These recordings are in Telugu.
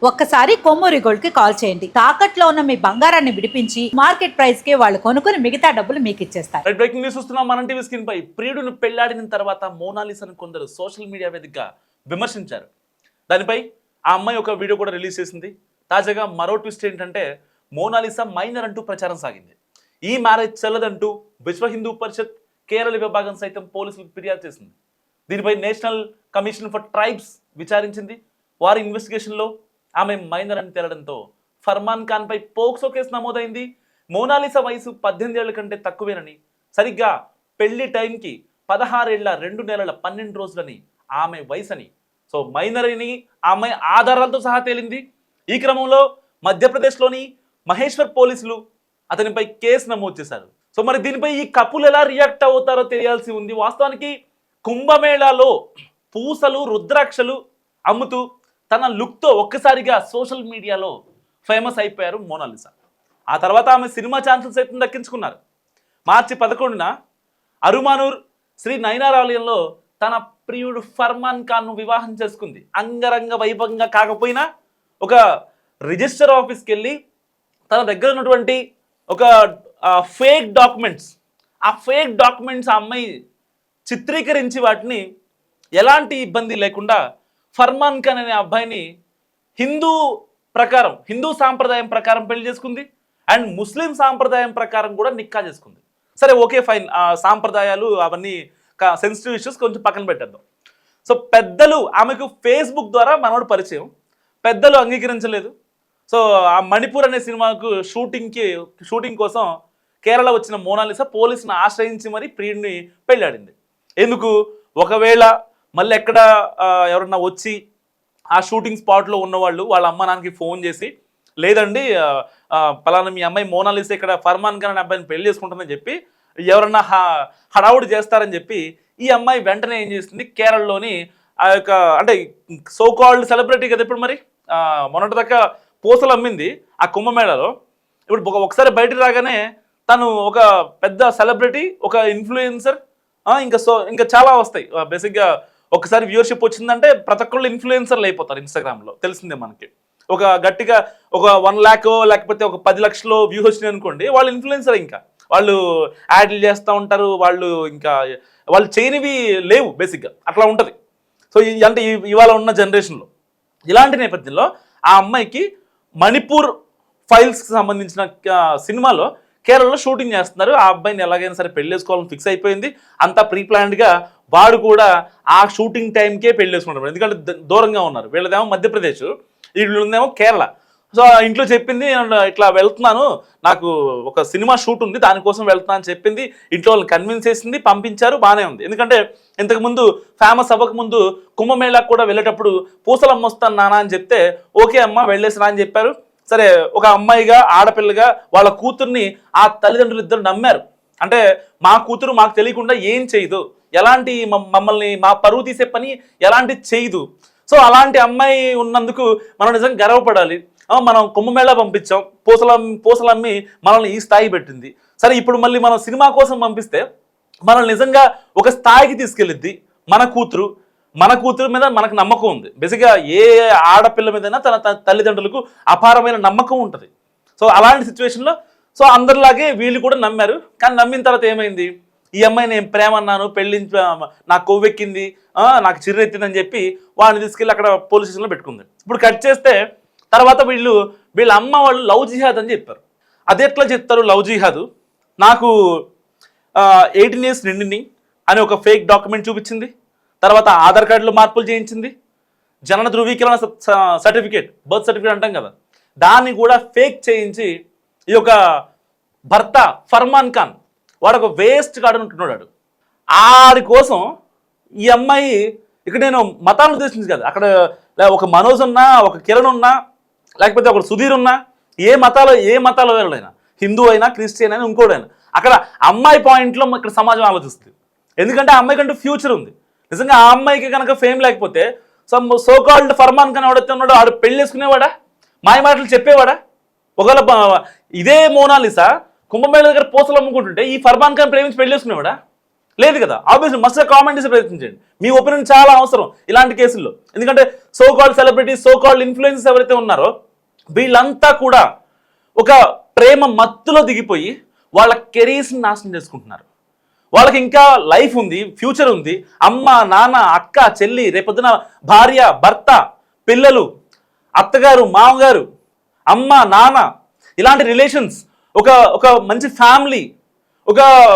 ఒక్కసారి కొమ్మూరి గోల్డ్ కి కాల్ చేయండి. తాకట్లో ఉన్న మీ బంగారాన్ని విడిపించి మార్కెట్ ప్రైస్ కి వాళ్ళు కొనుక్కుని మిగతా డబ్బులు మీకు ఇచ్చేస్తారు. బ్రేకింగ్ న్యూస్ చూస్తున్నాం మనం టీవీ స్క్రీన్ పై. ప్రియుడిని పెళ్లాడిన తర్వాత మోనాలిసాను కొందరు సోషల్ మీడియా వేదికగా విమర్శించారు. దానిపై ఆ అమ్మాయి ఒక వీడియో కూడా రిలీజ్ చేసింది. తాజాగా మరో ట్విస్ట్ ఏంటంటే మోనాలిసా మైనర్ అంటూ ప్రచారం సాగింది. ఈ మ్యారేజ్ చెల్లదంటూ విశ్వ హిందూ పరిషత్ కేరళ విభాగం సైతం పోలీసులకు ఫిర్యాదు చేసింది. దీనిపై నేషనల్ కమిషన్ ఫర్ ట్రైబ్స్ విచారించింది. వారి ఇన్వెస్టిగేషన్లో ఆమె మైనర్ అని తేలడంతో ఫర్మాన్ ఖాన్ పై పోక్సో కేసు నమోదైంది. మోనాలిసా వయసు 18 ఏళ్ల కంటే తక్కువేనని, సరిగ్గా పెళ్లి టైంకి 16 ఏళ్ల 2 నెలల 12 రోజులని ఆమె వయసని, సో మైనర్ అని ఆమె ఆధారాలతో సహా తేలింది. ఈ క్రమంలో మధ్యప్రదేశ్లోని మహేశ్వర్ పోలీసులు అతనిపై కేసు నమోదు చేశారు. సో మరి దీనిపై ఈ కపుల్ ఎలా రియాక్ట్ అవుతారో తెలియాల్సి ఉంది. వాస్తవానికి కుంభమేళాలో పూసలు రుద్రాక్షలు అమ్ముతూ తన లుక్తో ఒక్కసారిగా సోషల్ మీడియాలో ఫేమస్ అయిపోయారు మోనాలిసా. ఆ తర్వాత ఆమె సినిమా ఛాన్సులు సైతం దక్కించుకున్నారు. మార్చి 11న అరుమానూర్ శ్రీ నైనార్ ఆలయంలో తన ప్రియుడు ఫర్మాన్ ఖాన్ను వివాహం చేసుకుంది. అంగరంగ వైభవంగా కాకపోయినా ఒక రిజిస్టర్ ఆఫీస్కి వెళ్ళి తన దగ్గర ఉన్నటువంటి ఒక ఫేక్ డాక్యుమెంట్స్ ఆ అమ్మాయి చిత్రీకరించి వాటిని ఎలాంటి ఇబ్బంది లేకుండా ఫర్మాన్ ఖాన్ అనే అబ్బాయిని హిందూ సాంప్రదాయం ప్రకారం పెళ్లి చేసుకుంది. అండ్ ముస్లిం సాంప్రదాయం ప్రకారం కూడా నిక్కా చేసుకుంది. సరే, ఓకే, ఫైన్. సాంప్రదాయాలు అవన్నీ సెన్సిటివ్ ఇష్యూస్ కొంచెం పక్కన పెట్టేద్దాం. సో పెద్దలు ఆమెకు ఫేస్బుక్ ద్వారా మనోడు పరిచయం. పెద్దలు అంగీకరించలేదు. సో ఆ మణిపూర్ అనే సినిమాకు షూటింగ్ కోసం కేరళ వచ్చిన మోనాలిసా పోలీసును ఆశ్రయించి మరి ప్రియుడిని పెళ్ళాడింది. ఎందుకు? ఒకవేళ మళ్ళీ ఎక్కడ ఎవరన్నా వచ్చి ఆ షూటింగ్ స్పాట్లో ఉన్నవాళ్ళు వాళ్ళ అమ్మ నాన్నకి ఫోన్ చేసి, లేదండి పలానా మీ అమ్మాయి మోనాలిసా ఇక్కడ ఫర్మాన్ ఖాన్ అనే అబ్బాయిని పెళ్లి చేసుకుంటుందని చెప్పి ఎవరన్నా హడావుడి చేస్తారని చెప్పి ఈ అమ్మాయి వెంటనే ఏం చేస్తుంది, కేరళలోని ఆ యొక్క అంటే సో కాల్డ్ సెలబ్రిటీ కదా ఇప్పుడు మరి మొన్నటిదాకా పూసలు అమ్మింది ఆ కుంభమేళాలో. ఇప్పుడు ఒకసారి బయటకు రాగానే తను ఒక పెద్ద సెలబ్రిటీ, ఒక ఇన్ఫ్లుయెన్సర్, ఇంకా చాలా వస్తాయి. బేసిక్గా ఒకసారి వ్యూవర్షిప్ వచ్చిందంటే ప్రతి ఒక్కళ్ళు ఇన్ఫ్లుయెన్సర్లు అయిపోతారు. ఇన్స్టాగ్రామ్లో తెలిసిందే మనకి. ఒక గట్టిగా ఒక 1 lakh లేకపోతే ఒక 10 లక్షలు వ్యూ వచ్చినాయి అనుకోండి, వాళ్ళు ఇన్ఫ్లుయెన్సర్. ఇంకా వాళ్ళు యాడ్లు చేస్తూ ఉంటారు. వాళ్ళు చేయనివి లేవు బేసిక్గా, అట్లా ఉంటుంది. సో అంటే ఇవాళ ఉన్న జనరేషన్లో ఇలాంటి నేపథ్యంలో ఆ అమ్మాయికి మణిపూర్ ఫైల్స్కి సంబంధించిన సినిమాలో కేరళలో షూటింగ్ చేస్తున్నారు. ఆ అబ్బాయిని ఎలాగైనా సరే పెళ్లి చేసుకోవాలని ఫిక్స్ అయిపోయింది. అంతా ప్రీ ప్లాన్డ్గా వాడు కూడా ఆ షూటింగ్ టైంకే పెళ్లి చేసుకుంటారు. ఎందుకంటే దూరంగా ఉన్నారు. వీళ్ళదేమో మధ్యప్రదేశ్, వీళ్ళదేమో కేరళ. సో ఇంట్లో చెప్పింది, ఇట్లా వెళ్తున్నాను, నాకు ఒక సినిమా షూట్ ఉంది, దానికోసం వెళ్తున్నా అని చెప్పింది. ఇంట్లో వాళ్ళని కన్విన్స్ చేసింది, పంపించారు. బాగానే ఉంది. ఎందుకంటే ఇంతకుముందు ఫేమస్ అవ్వకముందు కుంభమేళాకు కూడా వెళ్ళేటప్పుడు పూసలు అమ్మొస్తాను నాన్న అని చెప్తే, ఓకే అమ్మ వెళ్ళేసినా అని చెప్పారు. సరే, ఒక అమ్మాయిగా ఆడపిల్లగా వాళ్ళ కూతుర్ని ఆ తల్లిదండ్రులు ఇద్దరు నమ్మారు. అంటే మా కూతురు మాకు తెలియకుండా ఏం చేయదు, ఎలాంటి మమ్మల్ని మా పరువు తీసే పని ఎలాంటి చేయదు. సో అలాంటి అమ్మాయి ఉన్నందుకు మనం నిజంగా గర్వపడాలి. మనం కుంభమేళా పంపించాం, పూసలమ్మి మనల్ని ఈ స్థాయి పెట్టింది. సరే, ఇప్పుడు మళ్ళీ మనం సినిమా కోసం పంపిస్తే మనల్ని నిజంగా ఒక స్థాయికి తీసుకెళ్ళిద్ది. మన కూతురు మీద మనకు నమ్మకం ఉంది. బేసిక్గా ఏ ఆడపిల్ల మీదైనా తన తల్లిదండ్రులకు అపారమైన నమ్మకం ఉంటుంది. సో అలాంటి సిచ్యువేషన్లో సో అందరిలాగే వీళ్ళు కూడా నమ్మారు. కానీ నమ్మిన తర్వాత ఏమైంది, ఈ అమ్మాయి నేను ప్రేమ అన్నాను, నాకు కొవ్వెక్కింది, నాకు చిర్రెత్తిందని చెప్పి వాడిని తీసుకెళ్ళి అక్కడ పోలీస్ స్టేషన్లో పెట్టుకుంది. ఇప్పుడు కట్ చేస్తే తర్వాత వీళ్ళ అమ్మ వాళ్ళు లవ్ జిహాద్ అని చెప్పారు. అది ఎట్లా చెప్తారు లవ్ జిహాద్? నాకు 18 years నిండిని అని ఒక ఫేక్ డాక్యుమెంట్ చూపించింది. తర్వాత ఆధార్ కార్డులో మార్పులు చేయించింది. జనన ధృవీకరణ సర్టిఫికేట్, బర్త్ సర్టిఫికేట్ అంటాం కదా, దాన్ని కూడా ఫేక్ చేయించి ఈ యొక్క భర్త ఫర్మాన్ ఖాన్ వాడు ఒక వేస్ట్ గాడు ఉంటున్నాడు. ఆడి కోసం ఈ అమ్మాయి, ఇక్కడ నేను మతాలను ఉద్దేశించి కదా, అక్కడ ఒక మనోజ్ ఉన్నా, ఒక కిరణ్ ఉన్నా, లేకపోతే ఒక సుధీర్ ఉన్నా, ఏ మతాలో వెళ్ళైనా, హిందూ అయినా, క్రిస్టియన్ అయినా, ఇంకోడైనా, అక్కడ అమ్మాయి పాయింట్లో ఇక్కడ సమాజం ఆలోచిస్తుంది. ఎందుకంటే ఆ అమ్మాయి కంటూ ఫ్యూచర్ ఉంది. నిజంగా ఆ అమ్మాయికి కనుక ఫేమ్ లేకపోతే సో కాల్డ్ ఫర్మాన్ ఖాన్ ఎవడైతే ఉన్నాడో ఆడు పెళ్లి చేసుకునేవాడా, మాయ మాటలు చెప్పేవాడా? ఒకవేళ ఇదే మోనాలిసా కుంభమేళ దగ్గర పూసలు అమ్ముకుంటుంటే ఈ ఫర్మాన్ ఖాన్ ప్రేమించి పెళ్లి చేసుకునేవాడా? లేదు కదా. ఆబ్వియస్లీ మస్తు కామెంట్ చేసి ప్రయత్నించండి. మీ ఒపీనియన్ చాలా అవసరం ఇలాంటి కేసుల్లో. ఎందుకంటే so called celebrities, so called influencers ఎవరైతే ఉన్నారో వీళ్ళంతా కూడా ఒక ప్రేమ మత్తులో దిగిపోయి వాళ్ళ కెరీర్స్ని నాశనం చేసుకుంటున్నారు. వాళ్ళకి ఇంకా లైఫ్ ఉంది, ఫ్యూచర్ ఉంది. అమ్మ, నాన్న, అక్క, చెల్లి, రేపొద్దున భార్య, భర్త, పిల్లలు, అత్తగారు, మామగారు, అమ్మ, నాన్న, ఇలాంటి రిలేషన్స్, ఒక ఒక మంచి ఫ్యామిలీ,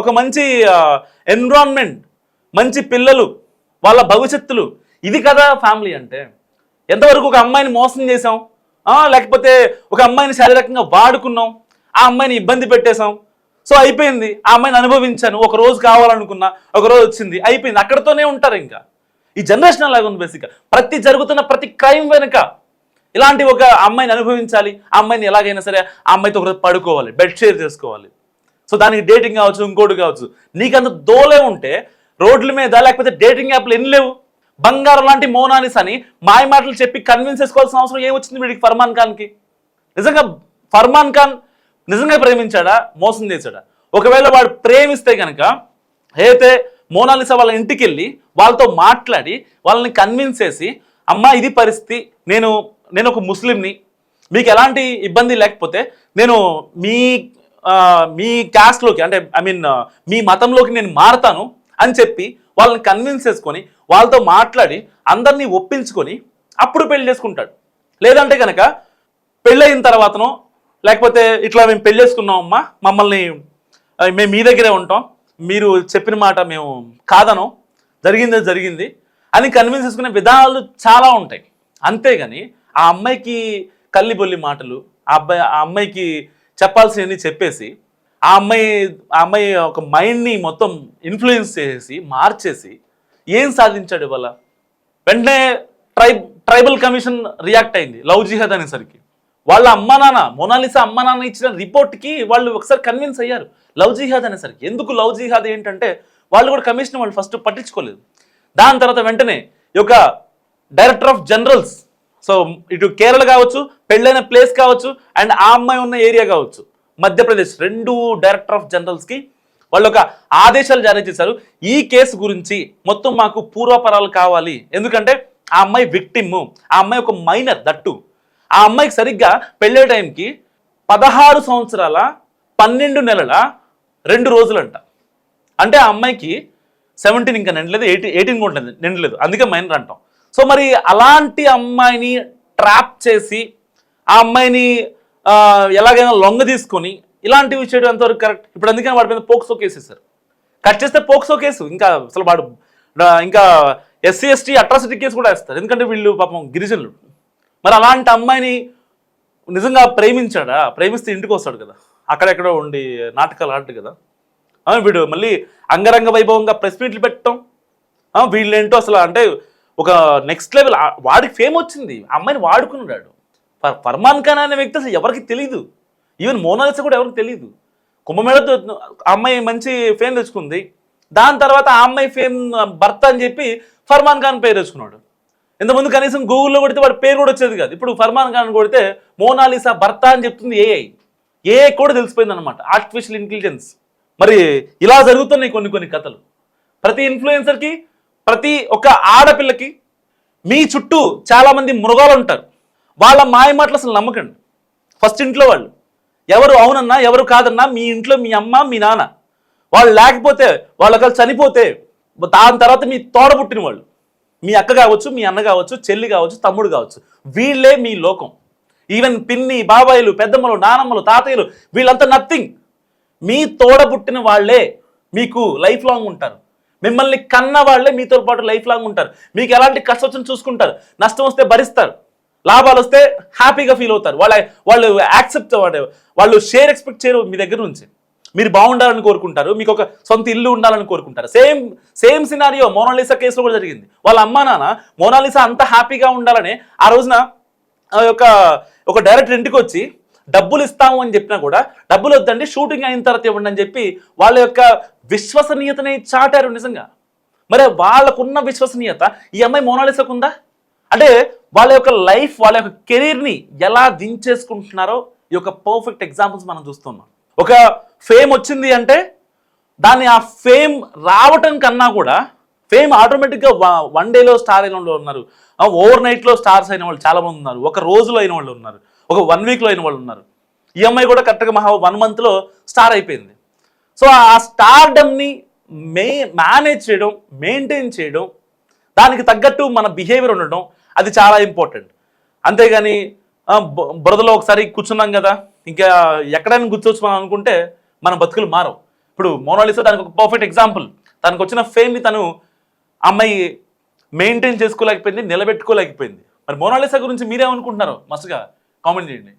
ఒక మంచి ఎన్విరాన్మెంట్, మంచి పిల్లలు, వాళ్ళ భవిష్యత్తులు, ఇది కదా ఫ్యామిలీ అంటే. ఎంతవరకు ఒక అమ్మాయిని మోసం చేసాం, లేకపోతే ఒక అమ్మాయిని శారీరకంగా వాడుకున్నాం, ఆ అమ్మాయిని ఇబ్బంది పెట్టేశాం, సో అయిపోయింది. ఆ అమ్మాయిని అనుభవించాను, ఒక రోజు కావాలనుకున్నా, ఒక రోజు వచ్చింది, అయిపోయింది. అక్కడతోనే ఉంటారు. ఇంకా ఈ జనరేషన్ అలాగే ఉంది. బేసిక్గా జరుగుతున్న ప్రతి క్రైమ్ వెనుక ఇలాంటి ఒక అమ్మాయిని అనుభవించాలి, ఆ అమ్మాయిని ఎలాగైనా సరే ఆ అమ్మాయితో ఒకరోజు పడుకోవాలి, బెడ్ షేర్ చేసుకోవాలి. సో దానికి డేటింగ్ కావచ్చు, ఇంకోటి కావచ్చు. నీకంత దోలే ఉంటే రోడ్ల మీద లేకపోతే డేటింగ్ యాప్లు ఎన్ని లేవు. బంగారం లాంటి మోనాలిస్ అని మాయ మాటలు చెప్పి కన్విన్స్ చేసుకోవాల్సిన అవసరం ఏమొచ్చింది వీడికి, ఫర్మాన్ ఖాన్కి? నిజంగా ఫర్మాన్ ఖాన్ నిజంగా ప్రేమించాడా, మోసం చేశాడా? ఒకవేళ వాడు ప్రేమిస్తే కనుక అయితే మోనాలిసా వాళ్ళ ఇంటికి వెళ్ళి వాళ్ళతో మాట్లాడి వాళ్ళని కన్విన్స్ చేసి, అమ్మా ఇది పరిస్థితి, నేను ఒక ముస్లింని, మీకు ఎలాంటి ఇబ్బంది లేకపోతే నేను మీ క్యాస్ట్లోకి, అంటే మీ మతంలోకి నేను మారతాను అని చెప్పి వాళ్ళని కన్విన్స్ చేసుకొని వాళ్ళతో మాట్లాడి అందరినీ ఒప్పించుకొని అప్పుడు పెళ్లి చేసుకుంటాడు. లేదంటే కనుక పెళ్ళయిన తర్వాతనో లేకపోతే ఇట్లా మేము పెళ్లి చేసుకున్నాం అమ్మా, మేము మీ దగ్గరే ఉంటాం, మీరు చెప్పిన మాట మేము కాదనో, జరిగింది అని కన్విన్స్ చేసుకునే విధానాలు చాలా ఉంటాయి. అంతేగాని ఆ అమ్మాయికి కల్లిబొల్లి మాటలు, ఆ అమ్మాయికి చెప్పాల్సినవి చెప్పేసి ఆ అమ్మాయి ఒక మైండ్ని మొత్తం ఇన్ఫ్లుయెన్స్ చేసేసి మార్చేసి ఏం సాధించాడు ఇవాళ? వెంటనే ట్రైబల్ కమిషన్ రియాక్ట్ అయింది లవ్ జిహాద్ అనేసరికి. వాళ్ళ అమ్మా నాన్న, మోనాలిసా అమ్మా నాన్న ఇచ్చిన రిపోర్ట్కి వాళ్ళు ఒకసారి కన్విన్స్ అయ్యారు లవ్ జిహాద్ అనేసరికి. ఎందుకు లవ్ జిహాద్ ఏంటంటే వాళ్ళు కూడా కమిషన్ వాళ్ళు ఫస్ట్ పట్టించుకోలేదు. దాని తర్వాత వెంటనే ఈ యొక్క డైరెక్టర్ ఆఫ్ జనరల్స్, సో ఇటు కేరళ కావచ్చు, పెళ్ళైన ప్లేస్ కావచ్చు, అండ్ ఆ అమ్మాయి ఉన్న ఏరియా కావచ్చు, మధ్యప్రదేశ్, 2 డైరెక్టర్ ఆఫ్ జనరల్స్కి వాళ్ళు ఒక ఆదేశాలు జారీ చేశారు. ఈ కేసు గురించి మొత్తం మాకు పూర్వపరాలు కావాలి. ఎందుకంటే ఆ అమ్మాయి విక్టిమ్, ఆ అమ్మాయి ఒక మైనర్ దట్టు. ఆ అమ్మాయికి సరిగ్గా పెళ్ళే టైంకి 16 సంవత్సరాల 12 నెలల 2 రోజులంట. అంటే ఆ అమ్మాయికి 17 ఇంకా నిండలేదు, 18 కూడా నిండలేదు, అందుకే మైనర్ అంటాం. సో మరి అలాంటి అమ్మాయిని ట్రాప్ చేసి ఆ అమ్మాయిని ఎలాగైనా లొంగ తీసుకొని ఇలాంటివి చేయడం ఎంతవరకు కరెక్ట్? ఇప్పుడు అందుకని వాడి మీద పోక్సో కేసు వేశారు. కట్ చేస్తే పోక్సో కేసు, ఇంకా అసలు వాడు ఇంకా SC ST అట్రాసిటీ కేసు కూడా వేస్తారు. ఎందుకంటే వీళ్ళు పాపం గిరిజనులు. మరి అలాంటి అమ్మాయిని నిజంగా ప్రేమించాడా? ప్రేమిస్తే ఇంటికి వస్తాడు కదా, అక్కడెక్కడో ఉండి నాటకాలు ఆడు కదా. వీడు మళ్ళీ అంగరంగ వైభవంగా ప్రెస్ మీట్లు పెట్టడం, వీళ్ళేంటో అసలు అంటే ఒక నెక్స్ట్ లెవెల్. వాడికి ఫేమ్ వచ్చింది, అమ్మాయిని వాడుకున్నాడు. ఫర్మాన్ ఖాన్ అనే వ్యక్తి అసలు ఎవరికి తెలియదు, ఈవెన్ మోనాలిసా కూడా ఎవరికి తెలియదు. కుంభమేళతో అమ్మాయి మంచి ఫేమ్ తెచ్చుకుంది. దాని తర్వాత ఆ అమ్మాయి ఫేమ్ భర్త అని చెప్పి ఫర్మాన్ ఖాన్ పేరు తెచ్చుకున్నాడు. ఇంతకుముందు కనీసం గూగుల్లో కొడితే వాడి పేరు కూడా వచ్చేది కాదు. ఇప్పుడు ఫర్మాన్ ఖాన్ కొడితే మోనాలిసా భర్త అని చెప్తుంది ఏఐ కూడా తెలిసిపోయింది అనమాట, ఆర్టిఫిషియల్ ఇంటెలిజెన్స్. మరి ఇలా జరుగుతున్నాయి కొన్ని కథలు. ప్రతి ఇన్ఫ్లుయెన్సర్కి, ప్రతి ఒక్క ఆడపిల్లకి మీ చుట్టూ చాలామంది మృగాలు ఉంటారు. వాళ్ళ మాయ మాటలు అసలు నమ్మకండి. ఫస్ట్ ఇంట్లో వాళ్ళు ఎవరు అవునన్నా ఎవరు కాదన్నా, మీ ఇంట్లో మీ అమ్మ మీ నాన్న వాళ్ళు లేకపోతే, వాళ్ళు ఒకళ్ళు చనిపోతే, దాని తర్వాత మీ తోడబుట్టిన వాళ్ళు, మీ అక్క కావచ్చు, మీ అన్న కావచ్చు, చెల్లి కావచ్చు, తమ్ముడు కావచ్చు, వీళ్ళే మీ లోకం. ఈవెన్ పిన్ని, బాబాయిలు, పెద్దమ్మలు, నానమ్మలు, తాతయ్యలు, వీళ్ళంతా నథింగ్. మీ తోడబుట్టిన వాళ్ళే మీకు లైఫ్ లాంగ్ ఉంటారు. మిమ్మల్ని కన్న వాళ్ళే మీతో పాటు లైఫ్ లాంగ్ ఉంటారు. మీకు ఎలాంటి కష్టం వచ్చినా చూసుకుంటారు, నష్టం వస్తే భరిస్తారు, లాభాలు వస్తే హ్యాపీగా ఫీల్ అవుతారు. వాళ్ళు యాక్సెప్ట్, వాళ్ళు షేర్ ఎక్స్పెక్ట్ చేయరు మీ దగ్గర నుంచి. మీరు బాగుండాలని కోరుకుంటారు, మీకు ఒక సొంత ఇల్లు ఉండాలని కోరుకుంటారు. సేమ్ సినారియో మోనాలిసా కేసులో కూడా జరిగింది. వాళ్ళ అమ్మా నాన్న మోనాలిసా అంత హ్యాపీగా ఉండాలని ఆ రోజున ఒక డైరెక్టర్ ఇంటికి వచ్చి డబ్బులు ఇస్తాము అని చెప్పినా కూడా, డబ్బులు వద్దండి షూటింగ్ అయిన తర్వాత ఇవ్వండి అని చెప్పి వాళ్ళ యొక్క విశ్వసనీయతని చాటారు నిజంగా. మరి వాళ్ళకున్న విశ్వసనీయత ఈ అమ్మాయి మోనాలిసాకు ఉందా? అంటే వాళ్ళ యొక్క లైఫ్, వాళ్ళ యొక్క కెరీర్ని ఎలా దించేసుకుంటున్నారో ఈ యొక్క పర్ఫెక్ట్ ఎగ్జాంపుల్స్ మనం చూస్తున్నాం. ఒక ఫేమ్ వచ్చింది అంటే దాన్ని ఆ ఫేమ్ రావటం కన్నా కూడా ఫేమ్ ఆటోమేటిక్గా వన్ డేలో స్టార్ అయిన వాళ్ళు ఉన్నారు, ఓవర్ నైట్లో స్టార్స్ అయిన వాళ్ళు చాలామంది ఉన్నారు, ఒక రోజులో అయిన వాళ్ళు ఉన్నారు, ఒక 1 వీక్లో అయిన వాళ్ళు ఉన్నారు. ఈ అమ్మాయి కూడా కరెక్ట్గా 1 మంత్లో స్టార్ అయిపోయింది. సో ఆ స్టార్డమ్ని మేనేజ్ చేయడం, మెయింటైన్ చేయడం, దానికి తగ్గట్టు మన బిహేవియర్ ఉండడం, అది చాలా ఇంపార్టెంట్. అంతేగాని బురదలో ఒకసారి కూర్చున్నాం కదా ఇంకా ఎక్కడైనా కూర్చోవచ్చు మనం అనుకుంటే మన బతుకులు మారవు. ఇప్పుడు మోనాలిసా దానికి ఒక పర్ఫెక్ట్ ఎగ్జాంపుల్. తనకు వచ్చిన ఫేమ్ని తను అమ్మాయి మెయింటైన్ చేసుకోలేకపోయింది, నిలబెట్టుకోలేకపోయింది. మరి మోనాలిసా గురించి మీరేమనుకుంటున్నారు మస్తుగా కామెంట్ చేయండి.